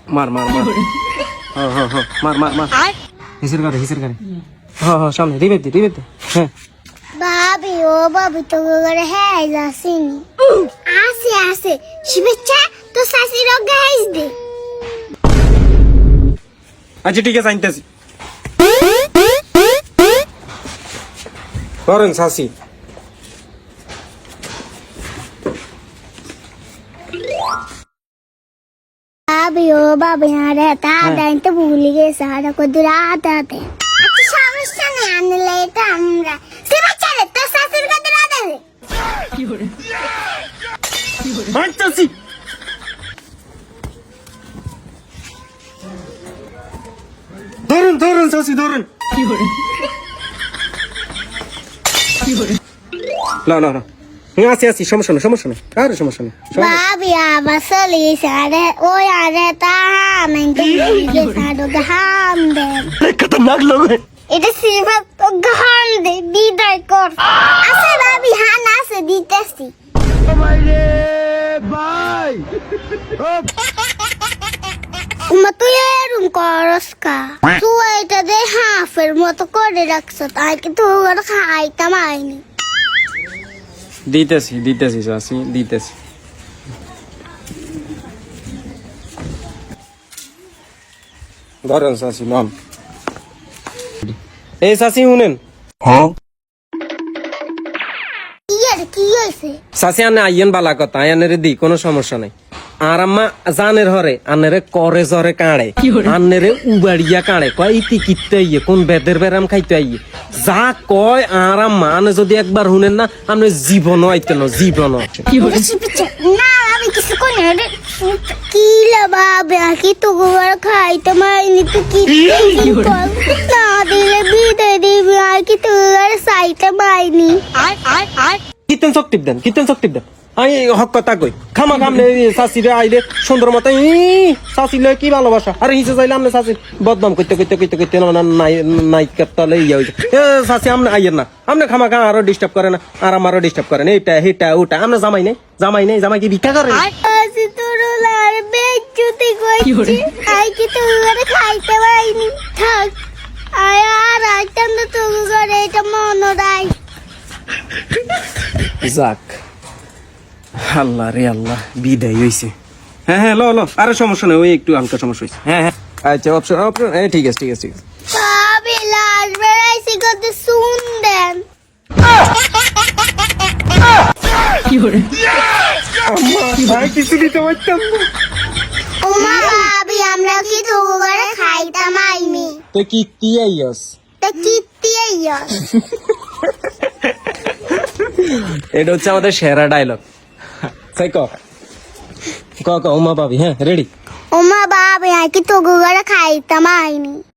মার মার মার মার মার মার হিসের করে সামনে রিবেট দে হ্যাঁ ভাবি ও ভাবি তো করে হ্যাঁ যাসিনি আসে শুভেচ্ছা তো শাশির গাইস দে আচ্ছা ঠিক আছে আনতেছি করেন শাশি ভাবি ও ভাবি আরে তা দাইতে ভুলে গেছে আর কত রাত আতে আচ্ছা সমস্যা নেই আনলে এটা আমরা শুভেচ্ছা রে তো শাশির কত রাত আছে কি করে আনতেছি ধরুন শাশি ধরুন কি করে না আসি সমস্যা নেই আরে সমস্যা নেই ভাবি আবার চলে গেছে আরে ওই আরে তা আমি তো ভুলে গেছে আর গাম দে খতরনাক লোক এটা সিফাত তো গাম দে বিদায় কর আছে ভাবি হান আছে দিতেছি ভাই উমা তুই এরম করস কা তুই এটা দে হাফের মতো করে রাখছ তাই কি তোর খাইতাম আইনি দিতেছি শাশি দিতেছি ধরেন শাশি নাম এই শাশি শুনেন কি হয়েছে শাশি আনে আইয়েন বালা কথা আয়ানের দি কোনো সমস্যা নাই আর আম্মা জানের হরে আনেরে করে জরে কাঁড়ে আনেরে উবাড়িয়া কাঁড়ে কয় ইতি কিতে আইয়ে কোন বেদের বেরাম খাইতে আইয়ে যা কয় আর আম্মা আনে যদি একবার শুনেন না আপনি জীবন আইতেন জীবন না আমি কিছু করি না কি লাভাবে কি তো গোবর খাইতে মাইনি তো কি না দিলে বিদে দিবি আর কি তোর সাইতে মাইনি কিতেন শক্তি দেন আমি হক কথা কই খামা খামনে শাশিরে আইলে সুন্দর মতো শাশি লয় কি ভালোবাসা আরে হিসে চাইলে আপনি শাশি বদনাম করতে নাই কাটতালে ইয়া হইছে এ শাশি আপনি আইয়েন না আপনি খামা খা আরো ডিস্টার্ব করে না আর আমারও ডিস্টার্ব করেন এইটা হেটা ওটা আমরা জামাই নাই কি ভিক্ষা করে আসি তোর লার বেচুতি কইছি আই কি তোর খাইতে মাইনি থাক আয় আর আইতাম না তোর ঘরে এটা মনে রাই যাক আল্লাহ রে আল্লাহ বিদায় হইছে হ্যাঁ ল আরে সমস্যা নেই ওই একটু হালকা সমস্যা হইছে হ্যাঁ আচ্ছা অপশন ঠিক আছে ভাবি লাশ বেড়াইছি কত সুন্দর কিছু দিতে পারতাম না ওমা ভাবি আমরা কি তোর ঘরে খাইতাম আইনি তো কি আইয়াস তা কিত্তি আইয়াস এটা হচ্ছে আমাদের সেরা ডায়লগ তাই ক উমা পাবি হ্যাঁ রেডি ওমা ভাবি আর কি তোর ঘরে খাইতাম আইনি